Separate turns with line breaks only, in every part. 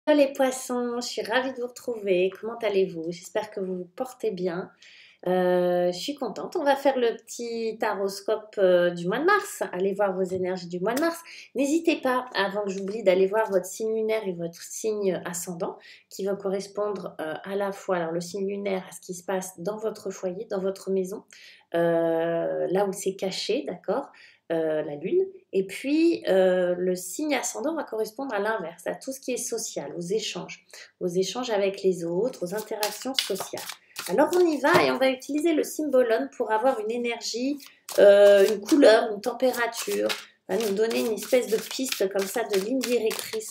Hello les poissons, je suis ravie de vous retrouver. Comment allez-vous? J'espère que vous vous portez bien. Je suis contente. On va faire le petit taroscope du mois de mars. Allez voir vos énergies du mois de mars. N'hésitez pas, avant que j'oublie, d'aller voir votre signe lunaire et votre signe ascendant, qui va correspondre à la fois, alors le signe lunaire, à ce qui se passe dans votre foyer, dans votre maison, là où c'est caché, d'accord, la lune. Et puis, le signe ascendant va correspondre à l'inverse, à tout ce qui est social, aux échanges avec les autres, aux interactions sociales. Alors on y va et on va utiliser le symbolone pour avoir une énergie, une couleur, une température, va nous donner une espèce de piste comme ça, de ligne directrice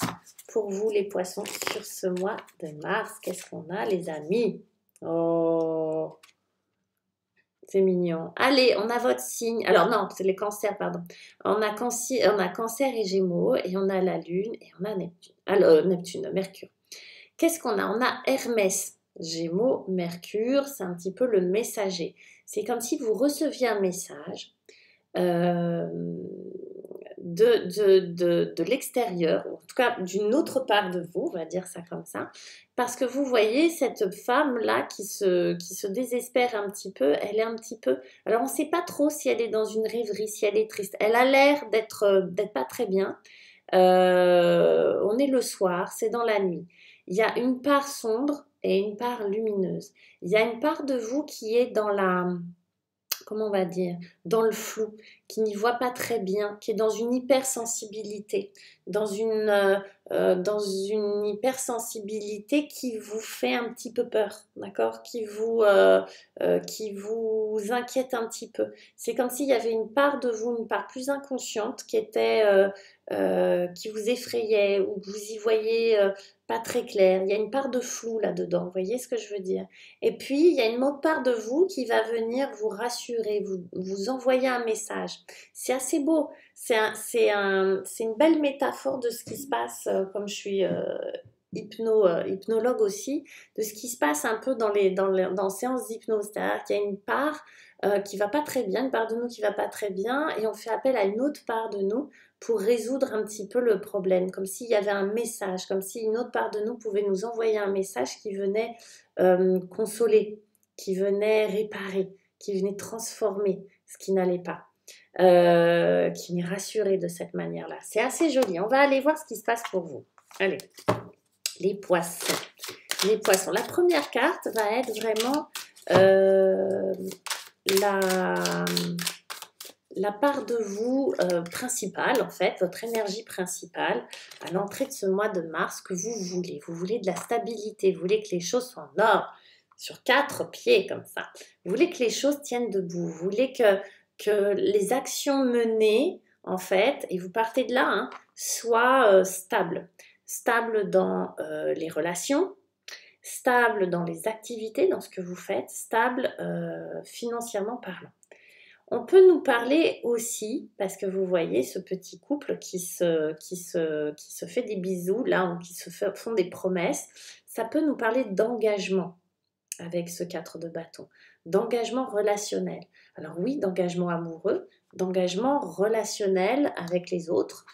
pour vous les poissons sur ce mois de mars. Qu'est-ce qu'on a les amis? Oh, c'est mignon. Allez, on a votre signe. Alors non, c'est les cancers, pardon. On a cancer et gémeaux et on a la lune et on a Neptune. Alors, Neptune, Mercure. Qu'est-ce qu'on a? On a Hermès, Gémeaux, Mercure, c'est un petit peu le messager. C'est comme si vous receviez un message euh, de l'extérieur, ou en tout cas d'une autre part de vous, on va dire ça comme ça, parce que vous voyez cette femme-là qui se désespère un petit peu, elle est un petit peu... Alors on ne sait pas trop si elle est dans une rêverie, si elle est triste. Elle a l'air d'être pas très bien. On est le soir, c'est dans la nuit. Il y a une part sombre et une part lumineuse. Il y a une part de vous qui est dans la, comment on va dire, dans le flou, qui n'y voit pas très bien, qui est dans une hypersensibilité, dans une hypersensibilité qui vous fait un petit peu peur, d'accord, qui vous inquiète un petit peu. C'est comme s'il y avait une part de vous, une part plus inconsciente qui vous effrayait ou que vous y voyez pas très clair. Il y a une part de flou là-dedans, vous voyez ce que je veux dire? Et puis, il y a une autre part de vous qui va venir vous rassurer, vous envoyer un message. C'est assez beau. C'est une belle métaphore de ce qui se passe, comme je suis hypnologue aussi, de ce qui se passe un peu dans séances d'hypnose. C'est-à-dire qu'il y a une part qui va pas très bien, une part de nous qui va pas très bien, et on fait appel à une autre part de nous pour résoudre un petit peu le problème, comme s'il y avait un message, comme si une autre part de nous pouvait nous envoyer un message qui venait consoler, qui venait réparer, qui venait transformer ce qui n'allait pas, qui venait rassurer de cette manière-là. C'est assez joli. On va aller voir ce qui se passe pour vous. Allez, les poissons. Les poissons. La première carte va être vraiment la, la part de vous principale, en fait, votre énergie principale à l'entrée de ce mois de mars que vous voulez. Vous voulez de la stabilité, vous voulez que les choses soient en ordre, sur 4 pieds comme ça. Vous voulez que les choses tiennent debout, vous voulez que les actions menées, en fait, et vous partez de là, hein, soient stables. Stables dans les relations, stables dans les activités, dans ce que vous faites, stables financièrement parlant. On peut nous parler aussi, parce que vous voyez ce petit couple qui se fait des bisous, là, ou qui font des promesses, ça peut nous parler d'engagement avec ce 4 de bâton, d'engagement relationnel. Alors oui, d'engagement amoureux, d'engagement relationnel avec les autres.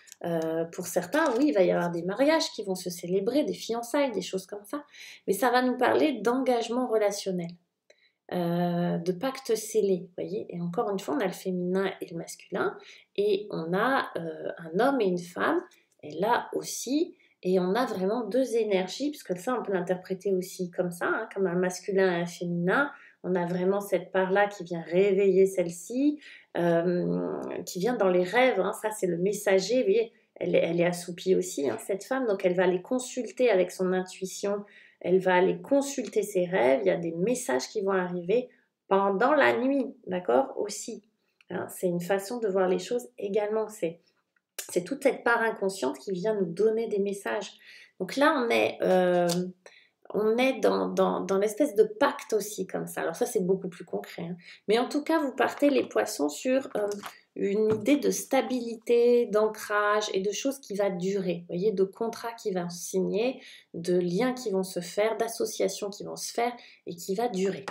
Pour certains, oui, il va y avoir des mariages qui vont se célébrer, des fiançailles, des choses comme ça. Mais ça va nous parler d'engagement relationnel. De pacte scellé, vous voyez. Et encore une fois, on a le féminin et le masculin, et on a un homme et une femme, et là aussi, et on a vraiment deux énergies, parce que ça, on peut l'interpréter aussi comme ça, hein, comme un masculin et un féminin. On a vraiment cette part-là qui vient réveiller celle-ci, qui vient dans les rêves, hein, ça c'est le messager, vous voyez, elle est assoupie aussi, hein, cette femme, donc elle va les consulter avec son intuition, elle va aller consulter ses rêves, il y a des messages qui vont arriver pendant la nuit, d'accord, aussi. Hein, c'est une façon de voir les choses également, c'est toute cette part inconsciente qui vient nous donner des messages. Donc là, on est dans l'espèce de pacte aussi comme ça. Alors ça, c'est beaucoup plus concret. Hein. Mais en tout cas, vous partez les poissons sur une idée de stabilité, d'ancrage et de choses qui va durer. Vous voyez, de contrats qui vont se signer, de liens qui vont se faire, d'associations qui vont se faire et qui va durer.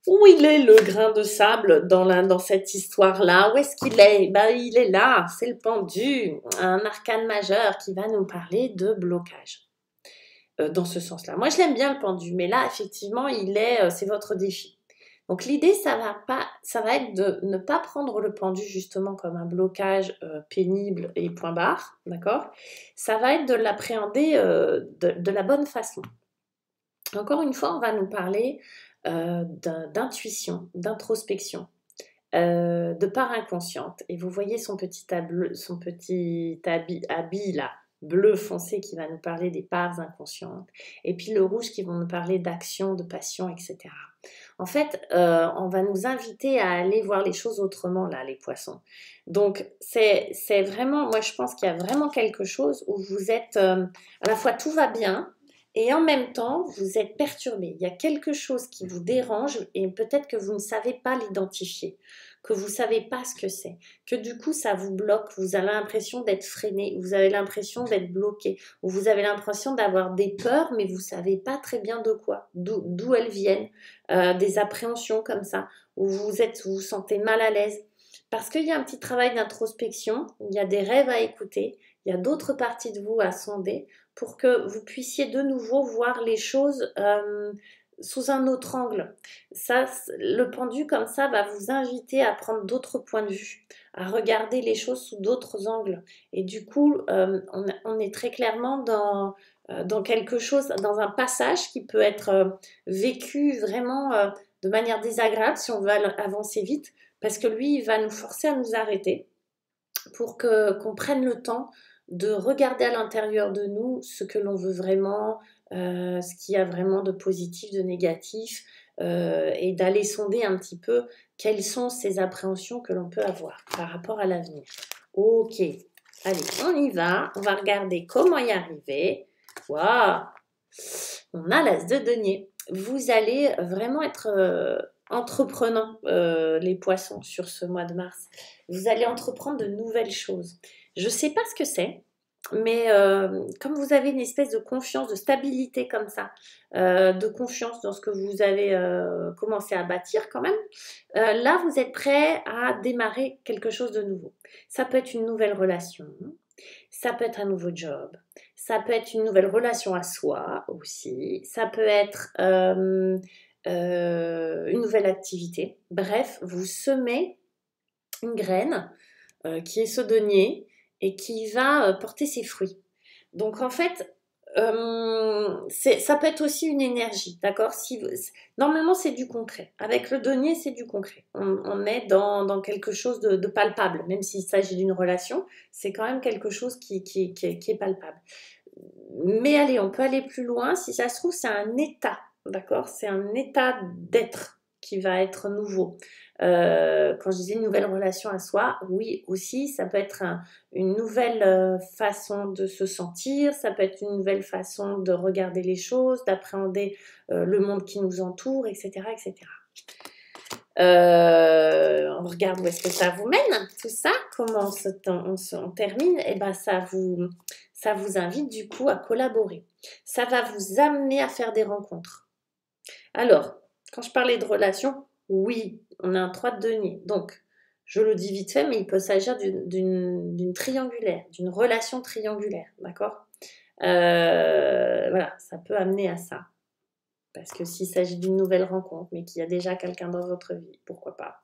Où il est le grain de sable dans cette histoire-là? Où est-ce qu'il est? Ben, il est là, c'est le pendu, un arcane majeur qui va nous parler de blocage. Dans ce sens-là. Moi, je l'aime bien le pendu, mais là, effectivement, c'est votre défi. Donc l'idée, ça va être de ne pas prendre le pendu justement comme un blocage pénible et point barre, d'accord? Ça va être de l'appréhender de la bonne façon. Encore une fois, on va nous parler d'intuition, d'introspection, de part inconsciente. Et vous voyez son petit habit là, bleu foncé qui va nous parler des parts inconscientes. Et puis le rouge qui va nous parler d'action, de passion, etc. En fait, on va nous inviter à aller voir les choses autrement là, les poissons. Donc c'est vraiment, moi je pense qu'il y a vraiment quelque chose où vous êtes, à la fois tout va bien, et en même temps, vous êtes perturbé. Il y a quelque chose qui vous dérange et peut-être que vous ne savez pas l'identifier, que vous ne savez pas ce que c'est, que du coup ça vous bloque, vous avez l'impression d'être freiné, vous avez l'impression d'être bloqué, ou vous avez l'impression d'avoir des peurs, mais vous ne savez pas très bien de quoi, d'où elles viennent, des appréhensions comme ça, où vous vous sentez mal à l'aise. Parce qu'il y a un petit travail d'introspection, il y a des rêves à écouter, il y a d'autres parties de vous à sonder pour que vous puissiez de nouveau voir les choses sous un autre angle. Ça, le pendu comme ça va vous inviter à prendre d'autres points de vue, à regarder les choses sous d'autres angles. Et du coup, on est très clairement dans quelque chose, dans un passage qui peut être vécu vraiment de manière désagréable si on veut avancer vite, parce que lui, il va nous forcer à nous arrêter pour qu'on prenne le temps de regarder à l'intérieur de nous ce que l'on veut vraiment, ce qu'il y a vraiment de positif, de négatif, et d'aller sonder un petit peu quelles sont ces appréhensions que l'on peut avoir par rapport à l'avenir. Ok, allez, on y va, on va regarder comment y arriver. Waouh, on a l'as de denier. Vous allez vraiment être entreprenant, les poissons, sur ce mois de mars. Vous allez entreprendre de nouvelles choses. Je ne sais pas ce que c'est, mais comme vous avez une espèce de confiance, de stabilité comme ça, de confiance dans ce que vous avez commencé à bâtir quand même, là, vous êtes prêt à démarrer quelque chose de nouveau. Ça peut être une nouvelle relation, ça peut être un nouveau job, ça peut être une nouvelle relation à soi aussi, ça peut être une nouvelle activité. Bref, vous semez une graine qui est ce denier et qui va porter ses fruits. Donc en fait, ça peut être aussi une énergie, d'accord? Normalement, c'est du concret. Avec le denier, c'est du concret. On est dans quelque chose de palpable, même s'il s'agit d'une relation, c'est quand même quelque chose qui est palpable. Mais allez, on peut aller plus loin. Si ça se trouve, c'est un état, d'accord? C'est un état d'être qui va être nouveau. Quand je disais une nouvelle relation à soi, oui, aussi, ça peut être une nouvelle façon de se sentir, ça peut être une nouvelle façon de regarder les choses, d'appréhender le monde qui nous entoure, etc., etc. On regarde où est-ce que ça vous mène, tout ça, comment on termine, et ben ça vous invite du coup à collaborer. Ça va vous amener à faire des rencontres. Alors, quand je parlais de relations, oui, on a un 3 de denier. Donc, je le dis vite fait, mais il peut s'agir d'une triangulaire, d'une relation triangulaire, d'accord? Voilà, ça peut amener à ça. Parce que s'il s'agit d'une nouvelle rencontre, mais qu'il y a déjà quelqu'un dans votre vie, pourquoi pas?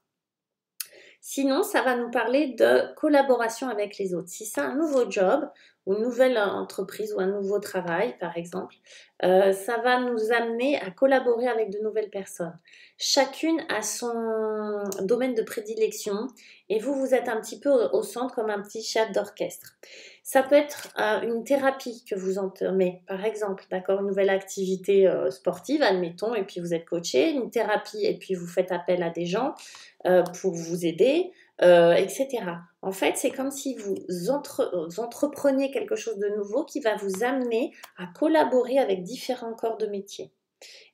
Sinon, ça va nous parler de collaboration avec les autres. Si c'est un nouveau job ou une nouvelle entreprise ou un nouveau travail, par exemple, ça va nous amener à collaborer avec de nouvelles personnes. Chacune a son domaine de prédilection et vous êtes un petit peu au centre comme un petit chef d'orchestre. Ça peut être une thérapie que vous entamez, par exemple, d'accord, une nouvelle activité sportive, admettons, et puis vous êtes coaché, une thérapie, et puis vous faites appel à des gens pour vous aider, etc. En fait, c'est comme si vous entrepreniez quelque chose de nouveau qui va vous amener à collaborer avec différents corps de métier.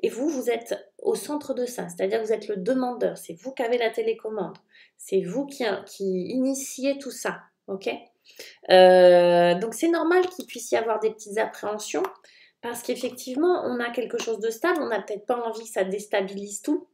Et vous êtes au centre de ça, c'est-à-dire que vous êtes le demandeur, c'est vous qui avez la télécommande, c'est vous qui initiez tout ça, ok? Donc c'est normal qu'il puisse y avoir des petites appréhensions, parce qu'effectivement, on a quelque chose de stable, on n'a peut-être pas envie que ça déstabilise tout.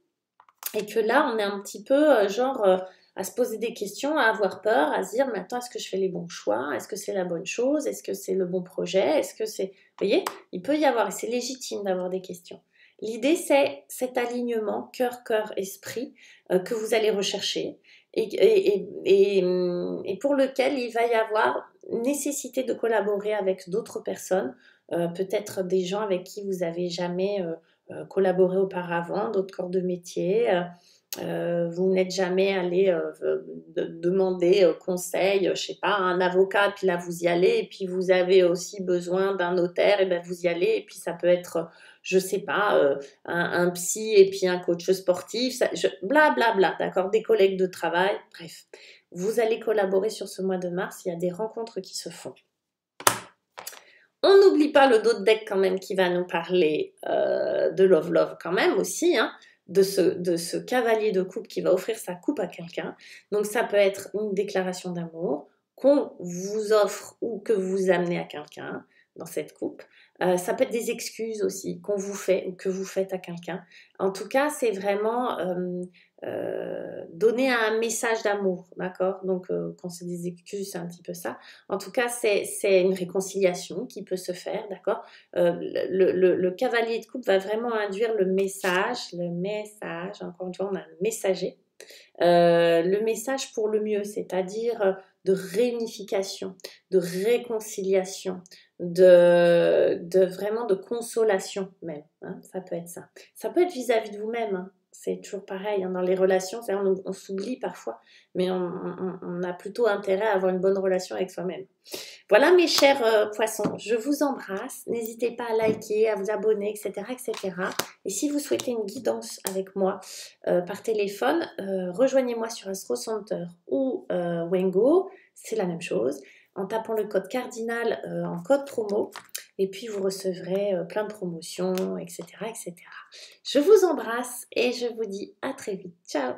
Et que là, on est un petit peu à se poser des questions, à avoir peur, à se dire, mais attends, est-ce que je fais les bons choix? Est-ce que c'est la bonne chose? Est-ce que c'est le bon projet? Est-ce que c'est... Vous voyez, il peut y avoir, et c'est légitime d'avoir des questions. L'idée, c'est cet alignement cœur, cœur, esprit que vous allez rechercher et pour lequel il va y avoir nécessité de collaborer avec d'autres personnes, peut-être des gens avec qui vous n'avez jamais collaboré auparavant, d'autres corps de métier. Vous n'êtes jamais allé demander conseil, je sais pas, à un avocat, puis là vous y allez, et puis vous avez aussi besoin d'un notaire, et ben vous y allez, et puis ça peut être, je sais pas, un psy et puis un coach sportif, bla bla bla, d'accord, des collègues de travail, bref. Vous allez collaborer sur ce mois de mars, il y a des rencontres qui se font. On n'oublie pas le dos de deck quand même qui va nous parler de Love Love quand même aussi, hein, de ce cavalier de coupe qui va offrir sa coupe à quelqu'un. Donc ça peut être une déclaration d'amour qu'on vous offre ou que vous amenez à quelqu'un dans cette coupe. Ça peut être des excuses aussi qu'on vous fait ou que vous faites à quelqu'un. En tout cas, c'est vraiment donner un message d'amour, d'accord? Donc quand c'est des excuses, c'est un petit peu ça. En tout cas, c'est une réconciliation qui peut se faire, d'accord? Le cavalier de coupe va vraiment induire le message, encore une fois, on a le messager, le message pour le mieux, c'est-à-dire de réunification, de réconciliation, vraiment de consolation même, hein, ça peut être ça. Ça peut être vis-à-vis de vous-même, hein. C'est toujours pareil, hein, dans les relations, on s'oublie parfois, mais on a plutôt intérêt à avoir une bonne relation avec soi-même. Voilà mes chers poissons, je vous embrasse. N'hésitez pas à liker, à vous abonner, etc. etc. Et si vous souhaitez une guidance avec moi par téléphone, rejoignez-moi sur Astro Center ou Wengo, c'est la même chose, en tapant le code cardinal en code promo. Et puis vous recevrez plein de promotions, etc. etc. Je vous embrasse et je vous dis à très vite. Ciao!